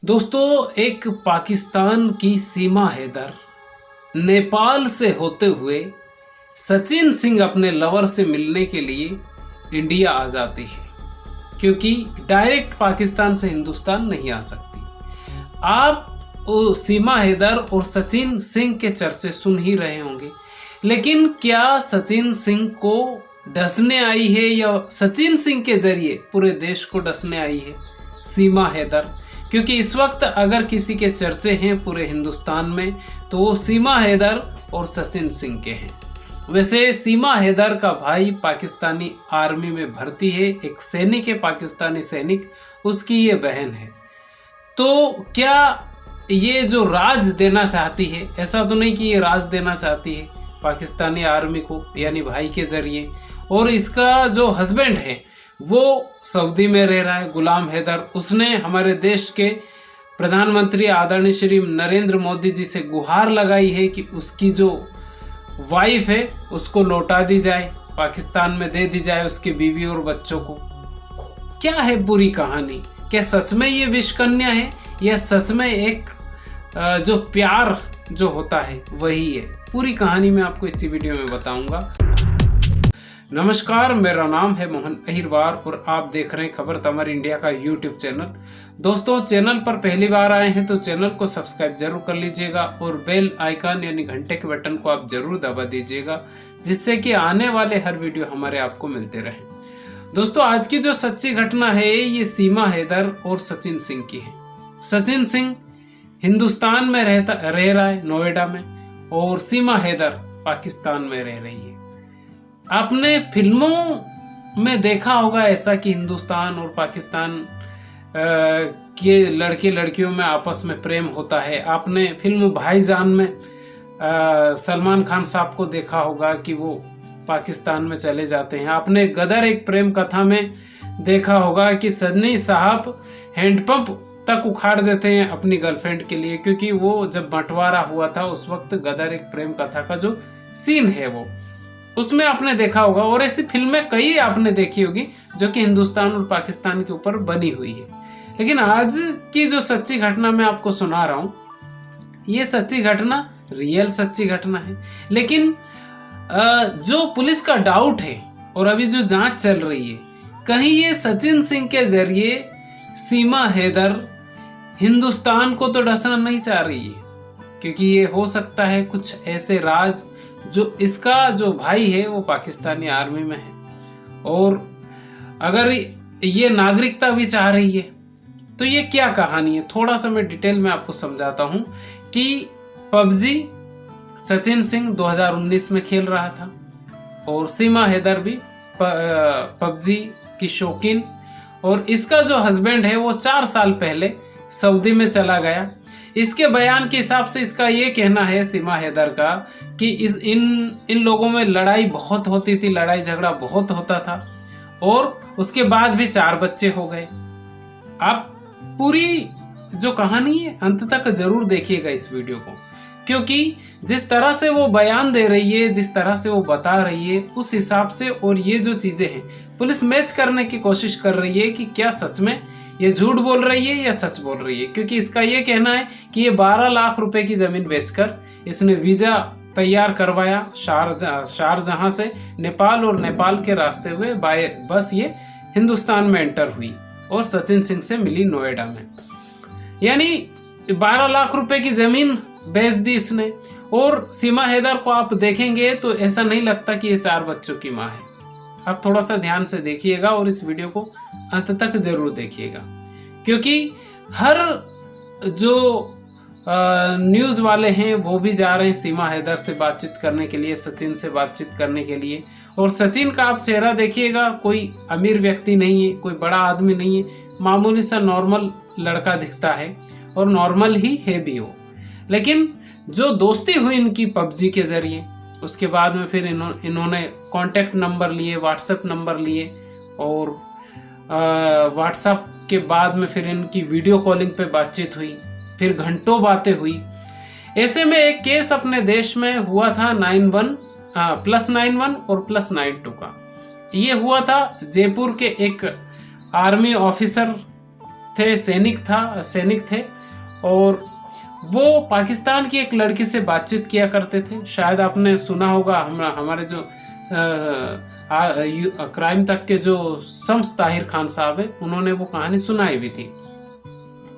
दोस्तों, एक पाकिस्तान की सीमा हैदर नेपाल से होते हुए सचिन सिंह अपने लवर से मिलने के लिए इंडिया आ जाती है, क्योंकि डायरेक्ट पाकिस्तान से हिंदुस्तान नहीं आ सकती। आप सीमा हैदर और सचिन सिंह के चर्चे सुन ही रहे होंगे, लेकिन क्या सचिन सिंह को डसने आई है या सचिन सिंह के जरिए पूरे देश को डसने आई है सीमा हैदर? क्योंकि इस वक्त अगर किसी के चर्चे हैं पूरे हिंदुस्तान में तो वो सीमा हैदर और सचिन सिंह के हैं। वैसे सीमा हैदर का भाई पाकिस्तानी आर्मी में भर्ती है, एक सैनिक है, पाकिस्तानी सैनिक, उसकी ये बहन है। तो क्या ये जो राज देना चाहती है, ऐसा तो नहीं कि ये राज देना चाहती है पाकिस्तानी आर्मी को, यानी भाई के जरिए, और इसका जो हस्बैंड है वो सऊदी में रह रहा है, गुलाम हैदर। उसने हमारे देश के प्रधानमंत्री आदरणीय श्री नरेंद्र मोदी जी से गुहार लगाई है कि उसकी जो वाइफ है उसको लौटा दी जाए, पाकिस्तान में दे दी जाए उसकी बीवी और बच्चों को। क्या है पूरी कहानी? क्या सच में ये विष कन्या है या सच में एक जो प्यार जो होता है वही है? पूरी कहानी मैं आपको इसी वीडियो में बताऊंगा। नमस्कार, मेरा नाम है मोहन अहिरवार और आप देख रहे हैं खबर तमर इंडिया का यूट्यूब चैनल। दोस्तों, चैनल पर पहली बार आए हैं तो चैनल को सब्सक्राइब जरूर कर लीजिएगा और बेल आइकन यानी घंटे के बटन को आप जरूर दबा दीजिएगा, जिससे कि आने वाले हर वीडियो हमारे आपको मिलते रहे। दोस्तों, आज की जो सच्ची घटना है ये सीमा हैदर और सचिन सिंह की है। सचिन सिंह हिंदुस्तान में रह रहा है, नोएडा में, और सीमा हैदर पाकिस्तान में रह रही है। आपने फिल्मों में देखा होगा ऐसा कि हिंदुस्तान और पाकिस्तान के लड़के लड़कियों में आपस में प्रेम होता है। आपने फिल्म भाईजान में सलमान खान साहब को देखा होगा कि वो पाकिस्तान में चले जाते हैं। आपने गदर एक प्रेम कथा में देखा होगा कि सन्नी साहब हैंडपंप तक उखाड़ देते हैं अपनी गर्लफ्रेंड के लिए, क्योंकि वो जब बंटवारा हुआ था उस वक्त गदर एक प्रेम कथा का जो सीन है वो उसमें आपने देखा होगा। और ऐसी फिल्में कई आपने देखी होगी जो कि हिंदुस्तान और पाकिस्तान के ऊपर बनी हुई है। लेकिन आज की जो सच्ची घटना मैं आपको सुना रहा हूँ ये सच्ची घटना, रियल सच्ची घटना है। लेकिन जो पुलिस का डाउट है और अभी जो जांच चल रही है, कहीं ये सचिन सिंह के जरिए सीमा हैदर हिंदुस्तान को तो डसना नहीं चाह रही है, क्योंकि ये हो सकता है कुछ ऐसे राज जो इसका जो भाई है वो पाकिस्तानी आर्मी में है, और अगर ये नागरिकता भी चाह रही है तो ये क्या कहानी है? थोड़ा सा मैं डिटेल में आपको समझाता हूँ कि पबजी सचिन सिंह 2019 में खेल रहा था और सीमा हैदर भी पबजी की शौकीन, और इसका जो हस्बैंड है वो 4 साल पहले सऊदी में चला गया। इसके बयान के हिसाब से इसका ये कहना है सीमा हैदर का कि इन लोगों में लड़ाई बहुत होती थी, लड़ाई झगड़ा बहुत होता था, और उसके बाद भी 4 बच्चे हो गए। आप पूरी जो कहानी है अंत तक जरूर देखिएगा इस वीडियो को, क्योंकि जिस तरह से वो बयान दे रही है, जिस तरह से वो बता रही है, उस हिसाब से और ये जो चीज़ें हैं पुलिस मैच करने की कोशिश कर रही है कि क्या सच में ये झूठ बोल रही है या सच बोल रही है। क्योंकि इसका ये कहना है कि ये 12 लाख रुपए की ज़मीन बेचकर इसने वीज़ा तैयार करवाया शारजहां से नेपाल, और नेपाल के रास्ते हुए बाय बस ये हिंदुस्तान में एंटर हुई और सचिन सिंह से मिली नोएडा में। यानी 12 लाख रुपए की ज़मीन बेच दी इसने। और सीमा हैदर को आप देखेंगे तो ऐसा नहीं लगता कि ये 4 बच्चों की माँ है। आप थोड़ा सा ध्यान से देखिएगा और इस वीडियो को अंत तक जरूर देखिएगा, क्योंकि हर जो न्यूज़ वाले हैं वो भी जा रहे हैं सीमा हैदर से बातचीत करने के लिए, सचिन से बातचीत करने के लिए। और सचिन का आप चेहरा देखिएगा, कोई अमीर व्यक्ति नहीं है, कोई बड़ा आदमी नहीं है, मामूली सा नॉर्मल लड़का दिखता है और नॉर्मल ही है भी वो। लेकिन जो दोस्ती हुई इनकी पबजी के ज़रिए, उसके बाद में फिर इन्होंने कॉन्टैक्ट नंबर लिए, व्हाट्सएप नंबर लिए, और व्हाट्सएप के बाद में फिर इनकी वीडियो कॉलिंग पे बातचीत हुई, फिर घंटों बातें हुई। ऐसे में एक केस अपने देश में हुआ था +91 और +92 का। ये हुआ था जयपुर के एक आर्मी ऑफिसर सैनिक थे और वो पाकिस्तान की एक लड़की से बातचीत किया करते थे। शायद आपने सुना होगा, हमारे जो क्राइम तक के जो शम्स ताहिर खान साहब है, उन्होंने वो कहानी सुनाई भी थी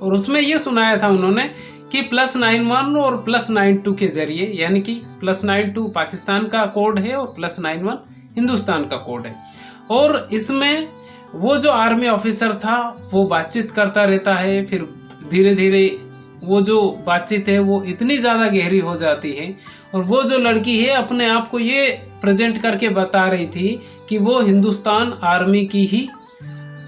और उसमें ये सुनाया था उन्होंने कि +91 और +92 के जरिए, यानी कि +92 पाकिस्तान का कोड है और +91 हिंदुस्तान का कोड है, और इसमें वो जो आर्मी ऑफिसर था वो बातचीत करता रहता है। फिर धीरे धीरे वो जो बातचीत है वो इतनी ज़्यादा गहरी हो जाती है और वो जो लड़की है अपने आप को ये प्रेजेंट करके बता रही थी कि वो हिंदुस्तान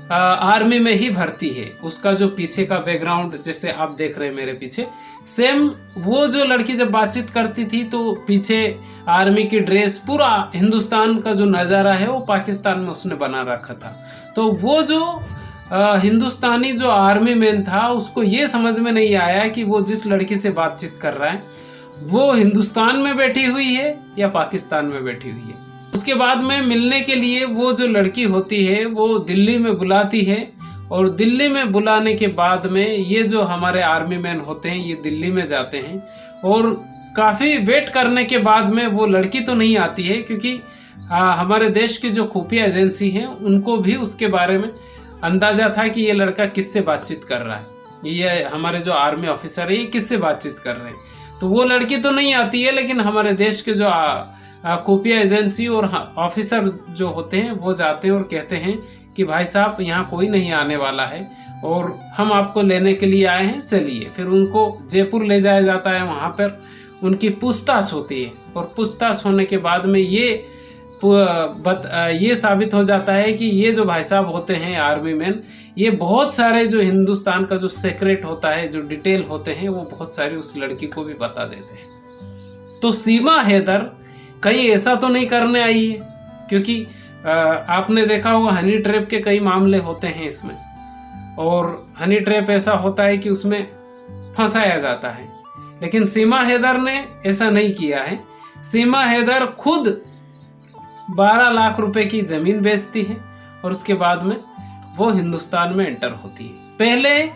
आर्मी में ही भर्ती है। उसका जो पीछे का बैकग्राउंड जैसे आप देख रहे हैं मेरे पीछे, सेम वो जो लड़की जब बातचीत करती थी तो पीछे आर्मी की ड्रेस, पूरा हिंदुस्तान का जो नज़ारा है वो पाकिस्तान में उसने बना रखा था। तो वो जो हिंदुस्तानी जो आर्मी मैन था उसको ये समझ में नहीं आया कि वो जिस लड़की से बातचीत कर रहा है वो हिंदुस्तान में बैठी हुई है या पाकिस्तान में बैठी हुई है। उसके बाद में मिलने के लिए वो जो लड़की होती है वो दिल्ली में बुलाती है और दिल्ली में बुलाने के बाद में ये जो हमारे आर्मी मैन होते हैं ये दिल्ली में जाते हैं और काफ़ी वेट करने के बाद में वो लड़की तो नहीं आती है, क्योंकि हमारे देश की जो खुफिया एजेंसी हैं उनको भी उसके बारे में अंदाज़ा था कि ये लड़का किससे बातचीत कर रहा है, ये हमारे जो आर्मी ऑफिसर है ये किससे बातचीत कर रहे हैं। तो वो लड़की तो नहीं आती है, लेकिन हमारे देश के जो खुफिया एजेंसी और ऑफिसर जो होते हैं वो जाते हैं और कहते हैं कि भाई साहब यहाँ कोई नहीं आने वाला है और हम आपको लेने के लिए आए हैं, चलिए। फिर उनको जयपुर ले जाया जाता है, वहाँ पर उनकी पूछताछ होती है और पूछताछ होने के बाद में ये साबित हो जाता है कि ये जो भाई साहब होते हैं आर्मी मैन, ये बहुत सारे जो हिंदुस्तान का जो सीक्रेट होता है, जो डिटेल होते हैं, वो बहुत सारी उस लड़की को भी बता देते हैं। तो सीमा हैदर कहीं ऐसा तो नहीं करने आई है, क्योंकि आपने देखा होगा हनी ट्रैप के कई मामले होते हैं इसमें, और हनी ट्रैप ऐसा होता है कि उसमें फंसाया जाता है, लेकिन सीमा हैदर ने ऐसा नहीं किया है। सीमा हैदर खुद 12 लाख रुपए की ज़मीन बेचती है और उसके बाद में वो हिंदुस्तान में एंटर होती है।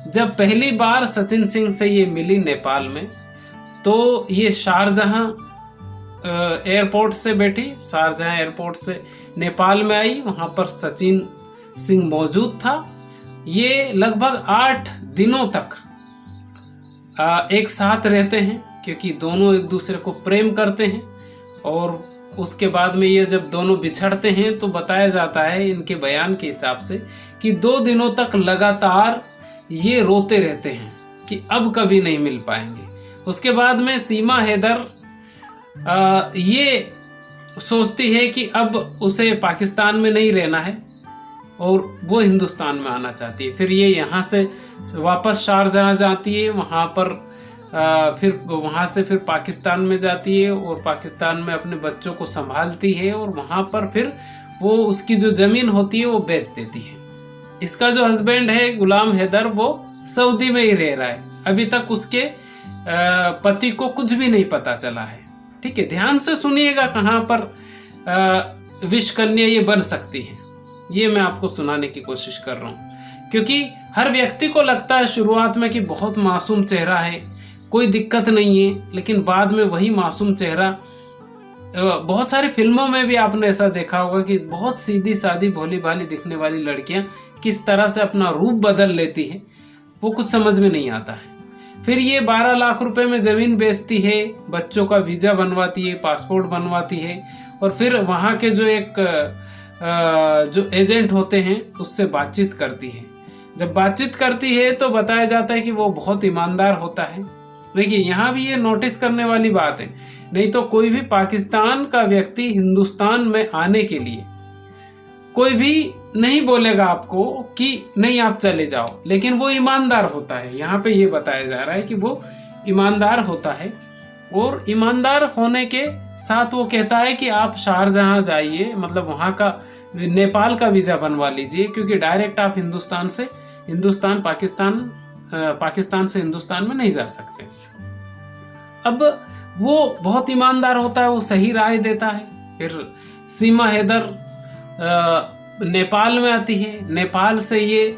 जब पहली बार सचिन सिंह से ये मिली नेपाल में, तो ये शारजहां एयरपोर्ट से बैठी, शारजहां एयरपोर्ट से नेपाल में आई, वहाँ पर सचिन सिंह मौजूद था। ये लगभग 8 दिनों तक एक साथ रहते हैं, क्योंकि दोनों एक दूसरे को प्रेम करते हैं। और उसके बाद में ये जब दोनों बिछड़ते हैं तो बताया जाता है इनके बयान के हिसाब से कि 2 दिनों तक लगातार ये रोते रहते हैं कि अब कभी नहीं मिल पाएंगे। उसके बाद में सीमा हैदर ये सोचती है कि अब उसे पाकिस्तान में नहीं रहना है और वो हिंदुस्तान में आना चाहती है। फिर ये यहाँ से वापस शारजहां जाती है, वहाँ पर फिर वहाँ से फिर पाकिस्तान में जाती है और पाकिस्तान में अपने बच्चों को संभालती है और वहाँ पर फिर वो उसकी जो ज़मीन होती है वो बेच देती है। इसका जो हस्बैंड है गुलाम हैदर, वो सऊदी में ही रह रहा है, अभी तक उसके पति को कुछ भी नहीं पता चला है। ठीक है, ध्यान से सुनिएगा कहाँ पर विष कन्या ये बन सकती है, ये मैं आपको सुनाने की कोशिश कर रहा हूँ। क्योंकि हर व्यक्ति को लगता है शुरुआत में कि बहुत मासूम चेहरा है, कोई दिक्कत नहीं है, लेकिन बाद में वही मासूम चेहरा, बहुत सारी फिल्मों में भी आपने ऐसा देखा होगा कि बहुत सीधी सादी भोली भाली दिखने वाली लड़कियां किस तरह से अपना रूप बदल लेती है, वो कुछ समझ में नहीं आता है। फिर ये 12 लाख रुपए में ज़मीन बेचती है, बच्चों का वीज़ा बनवाती है, पासपोर्ट बनवाती है, और फिर वहाँ के जो जो एजेंट होते हैं उससे बातचीत करती है। जब बातचीत करती है तो बताया जाता है कि वो बहुत ईमानदार होता है। देखिए, यहाँ भी ये नोटिस करने वाली बात है, नहीं तो कोई भी पाकिस्तान का व्यक्ति हिंदुस्तान में आने के लिए कोई भी नहीं बोलेगा आपको कि नहीं आप चले जाओ, लेकिन वो ईमानदार होता है। यहाँ पे ये बताया जा रहा है कि वो ईमानदार होता है, और ईमानदार होने के साथ वो कहता है कि आप शारजहां जाइए, मतलब वहाँ का नेपाल का वीज़ा बनवा लीजिए, क्योंकि डायरेक्ट आप पाकिस्तान से हिंदुस्तान में नहीं जा सकते। अब वो बहुत ईमानदार होता है, वो सही राय देता है। फिर सीमा हैदर नेपाल में आती है। नेपाल से ये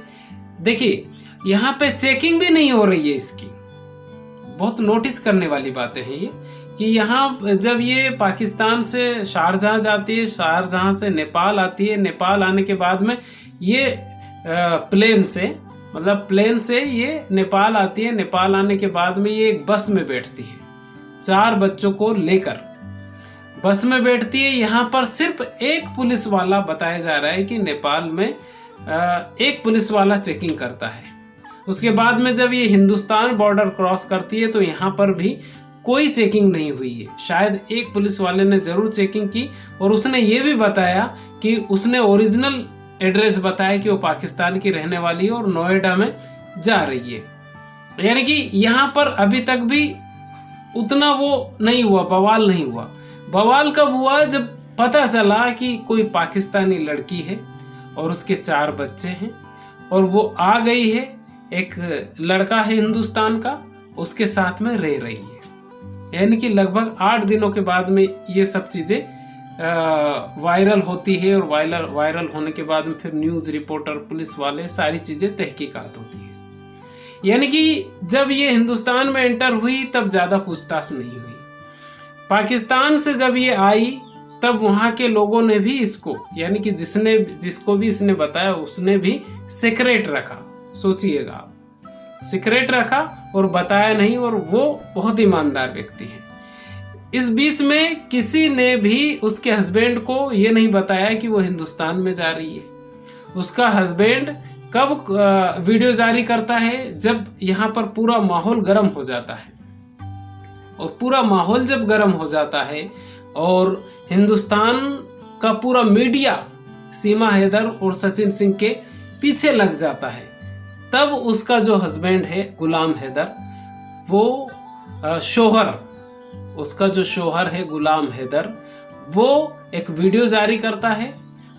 देखिए, यहाँ पे चेकिंग भी नहीं हो रही है इसकी। बहुत नोटिस करने वाली बातें हैं ये, कि यहाँ जब ये पाकिस्तान से शारजाह जाती है, शारजाह से नेपाल आती है, नेपाल आने के बाद में ये प्लेन से ये नेपाल आती है। नेपाल आने के बाद में ये एक बस में बैठती है, 4 बच्चों को लेकर बस में बैठती है। यहाँ पर सिर्फ एक पुलिस वाला बताया जा रहा है कि नेपाल में एक पुलिस वाला चेकिंग करता है। उसके बाद में जब ये हिंदुस्तान बॉर्डर क्रॉस करती है तो यहाँ पर भी कोई चेकिंग नहीं हुई है। शायद एक पुलिस वाले ने जरूर चेकिंग की, और उसने ये भी बताया कि उसने ओरिजिनल एड्रेस बताया कि वो पाकिस्तान की रहने वाली है और नोएडा में जा रही है। यानी कि यहाँ पर अभी तक भी उतना वो नहीं हुआ, बवाल नहीं हुआ। बवाल कब हुआ? जब पता चला कि कोई पाकिस्तानी लड़की है और उसके 4 बच्चे हैं और वो आ गई है, एक लड़का है हिंदुस्तान का, उसके साथ में रह रही है। यानी कि लगभग 8 दिनों के बाद में ये सब चीज़ें वायरल होती है, और वायरल होने के बाद में फिर न्यूज़ रिपोर्टर, पुलिस वाले, सारी चीज़ें तहकीकात होती है। यानी कि जब ये हिंदुस्तान में एंटर हुई तब ज़्यादा पूछताछ नहीं हुई। पाकिस्तान से जब ये आई तब वहाँ के लोगों ने भी इसको, यानी कि जिसको भी इसने बताया उसने भी सीक्रेट रखा। सोचिएगा आप, सीक्रेट रखा और बताया नहीं, और वो बहुत ईमानदार व्यक्ति है। इस बीच में किसी ने भी उसके हस्बैंड को ये नहीं बताया कि वो हिंदुस्तान में जा रही है। उसका हस्बैंड कब वीडियो जारी करता है? जब यहाँ पर पूरा माहौल गर्म हो जाता है, और पूरा माहौल जब गर्म हो जाता है और हिंदुस्तान का पूरा मीडिया सीमा हैदर और सचिन सिंह के पीछे लग जाता है, तब उसका जो हस्बैंड है गुलाम हैदर, वो उसका जो शोहर है गुलाम हैदर, वो एक वीडियो जारी करता है।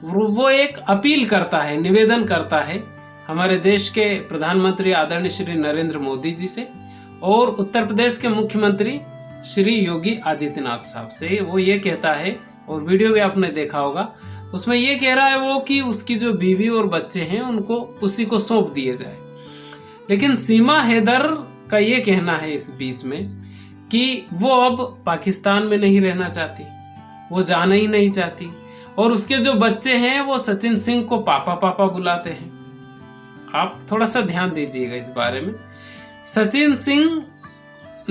वो एक अपील करता है, निवेदन करता है हमारे देश के प्रधानमंत्री आदरणीय श्री नरेंद्र मोदी जी से और उत्तर प्रदेश के मुख्यमंत्री श्री योगी आदित्यनाथ साहब से। वो ये कहता है, और वीडियो भी आपने देखा होगा, उसमें ये कह रहा है वो कि उसकी जो बीवी और बच्चे हैं उनको उसी को सौंप दिए जाए। लेकिन सीमा हैदर का ये कहना है इस बीच में कि वो अब पाकिस्तान में नहीं रहना चाहती, वो जाना ही नहीं चाहती, और उसके जो बच्चे हैं वो सचिन सिंह को पापा पापा बुलाते हैं। आप थोड़ा सा ध्यान दीजिएगा इस बारे में। सचिन सिंह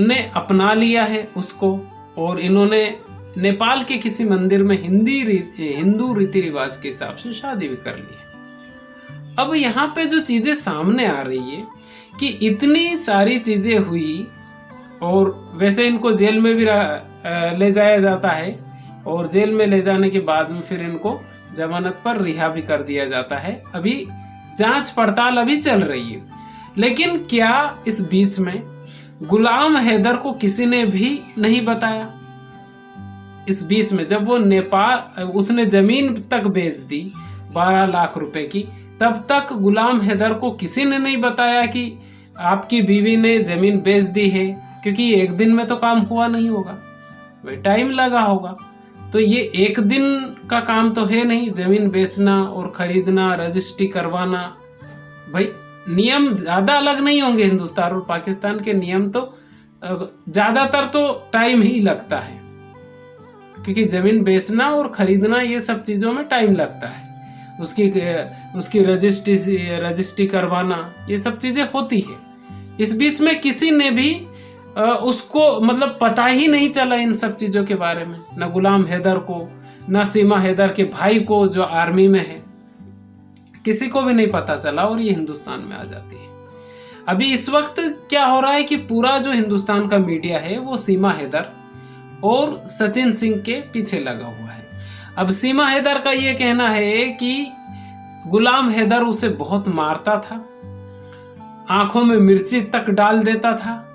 ने अपना लिया है उसको, और इन्होंने नेपाल के किसी मंदिर में हिंदू रीति रिवाज के हिसाब से शादी भी कर ली है। अब यहाँ पे जो चीज़ें सामने आ रही है कि इतनी सारी चीज़ें हुई, और वैसे इनको जेल में भी ले जाया जाता है, और जेल में ले जाने के बाद में फिर इनको जमानत पर रिहा भी कर दिया जाता है। अभी जांच पड़ताल अभी चल रही है। लेकिन क्या इस बीच में गुलाम हैदर को किसी ने भी नहीं बताया? इस बीच में जब वो नेपाल, उसने जमीन तक बेच दी 12 लाख रुपए की, तब तक गुलाम हैदर को किसी ने नहीं बताया कि आपकी बीवी ने जमीन बेच दी है, क्योंकि एक दिन में तो काम हुआ नहीं होगा, वही टाइम लगा होगा। तो ये एक दिन का काम तो है नहीं, जमीन बेचना और खरीदना, रजिस्ट्री करवाना। भाई नियम ज़्यादा अलग नहीं होंगे, हिंदुस्तान और पाकिस्तान के नियम तो ज़्यादातर तो टाइम ही लगता है, क्योंकि बेचना और खरीदना ये सब चीज़ों में टाइम लगता है। उसकी रजिस्ट्री करवाना, ये सब चीज़ें होती है। इस बीच में किसी ने भी उसको मतलब पता ही नहीं चला इन सब चीज़ों के बारे में, न गुलाम हैदर को, न सीमा हैदर के भाई को जो आर्मी में है, किसी को भी नहीं पता चला, और ये हिंदुस्तान में आ जाती है। अभी इस वक्त क्या हो रहा है कि पूरा जो हिंदुस्तान का मीडिया है वो सीमा हैदर और सचिन सिंह के पीछे लगा हुआ है। अब सीमा हैदर का ये कहना है कि गुलाम हैदर उसे बहुत मारता था, आंखों में मिर्ची तक डाल देता था,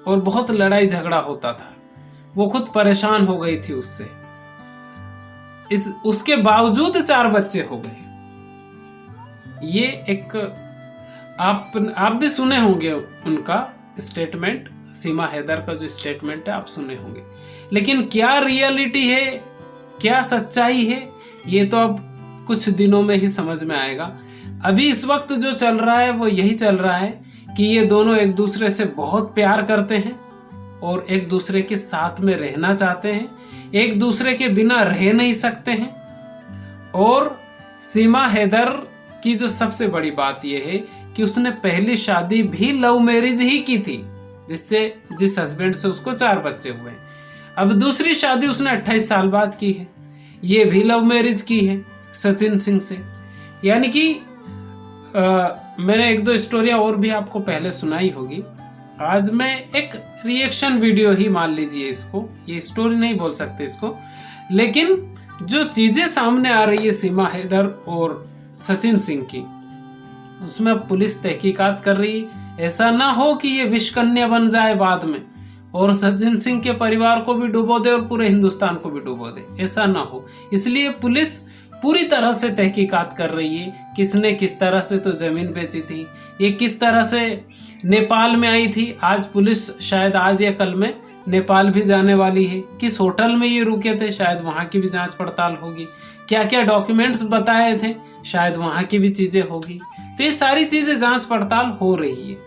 और बहुत लड़ाई झगड़ा होता था। वो खुद परेशान हो गई थी उससे। उसके बावजूद 4 बच्चे हो गए। ये एक आप भी सुने होंगे उनका स्टेटमेंट, सीमा हैदर का जो स्टेटमेंट है आप सुने होंगे। लेकिन क्या रियलिटी है, क्या सच्चाई है, ये तो अब कुछ दिनों में ही समझ में आएगा। अभी इस वक्त जो चल रहा है वो यही चल रहा है कि ये दोनों एक दूसरे से बहुत प्यार करते हैं और एक दूसरे के साथ में रहना चाहते हैं, एक दूसरे के बिना रह नहीं सकते हैं। और सीमा हैदर की जो सबसे बड़ी बात यह है कि उसने पहली शादी भी लव मैरिज ही की थी, जिस हस्बैंड से उसको 4 बच्चे हुए। अब दूसरी शादी उसने 28 साल बाद की है, ये भी लव मैरिज की है सचिन सिंह से। यानी कि मैंने 1-2 स्टोरियां और भी आपको पहले सुनाई होगी। आज मैं एक रिएक्शन वीडियो ही मान लीजिए इसको, ये स्टोरी नहीं बोल सकते इसको, लेकिन जो चीजें सामने आ रही है सीमा हैदर और सचिन सिंह की, उसमें पुलिस तहकीकात कर रही है। ऐसा ना हो कि ये विषकन्या बन जाए बाद में और सचिन सिंह के परिवार को भी डुबो दे और पूरे हिंदुस्तान को भी डुबो दे, ऐसा ना हो। इसलिए पुलिस पूरी तरह से तहकीकात कर रही है, किसने किस तरह से तो जमीन बेची थी, ये किस तरह से नेपाल में आई थी। आज पुलिस शायद आज या कल में नेपाल भी जाने वाली है, किस होटल में ये रुके थे शायद वहाँ की भी जांच पड़ताल होगी, क्या क्या डॉक्यूमेंट्स बताए थे शायद वहाँ की भी चीज़ें होगी। तो ये सारी चीज़ें जांच पड़ताल हो रही है।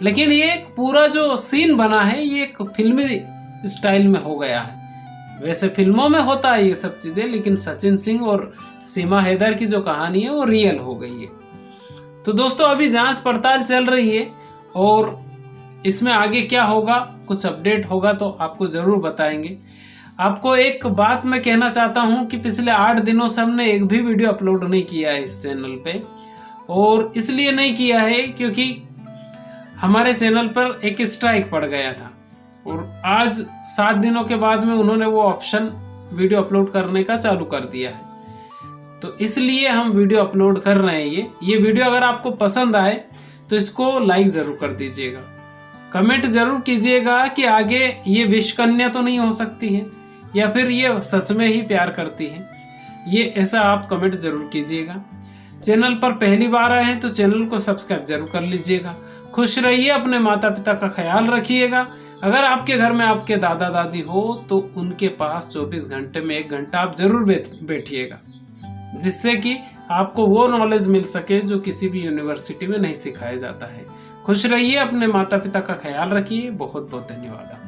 लेकिन ये एक पूरा जो सीन बना है ये एक फिल्मी स्टाइल में हो गया है। वैसे फिल्मों में होता है ये सब चीज़ें, लेकिन सचिन सिंह और सीमा हैदर की जो कहानी है वो रियल हो गई है। तो दोस्तों अभी जांच पड़ताल चल रही है और इसमें आगे क्या होगा, कुछ अपडेट होगा तो आपको ज़रूर बताएंगे। आपको एक बात मैं कहना चाहता हूं कि पिछले 8 दिनों से हमने एक भी वीडियो अपलोड नहीं किया है इस चैनल पे, और इसलिए नहीं किया है क्योंकि हमारे चैनल पर एक स्ट्राइक पड़ गया था और आज 7 दिनों के बाद में उन्होंने वो ऑप्शन वीडियो अपलोड करने का चालू कर दिया है। तो इसलिए हम वीडियो अपलोड कर रहे हैं। ये वीडियो अगर आपको पसंद आए तो इसको लाइक ज़रूर कर दीजिएगा, कमेंट ज़रूर कीजिएगा कि आगे ये विषकन्या तो नहीं हो सकती है या फिर ये सच में ही प्यार करती है, ये ऐसा आप कमेंट ज़रूर कीजिएगा। चैनल पर पहली बार आए हैं तो चैनल को सब्सक्राइब जरूर कर लीजिएगा। खुश रहिए, अपने माता पिता का ख्याल रखिएगा। अगर आपके घर में आपके दादा दादी हो तो उनके पास 24 घंटे में 1 घंटा आप जरूर बैठिएगा, जिससे कि आपको वो नॉलेज मिल सके जो किसी भी यूनिवर्सिटी में नहीं सिखाया जाता है। खुश रहिए, अपने माता पिता का ख्याल रखिए। बहुत बहुत धन्यवाद।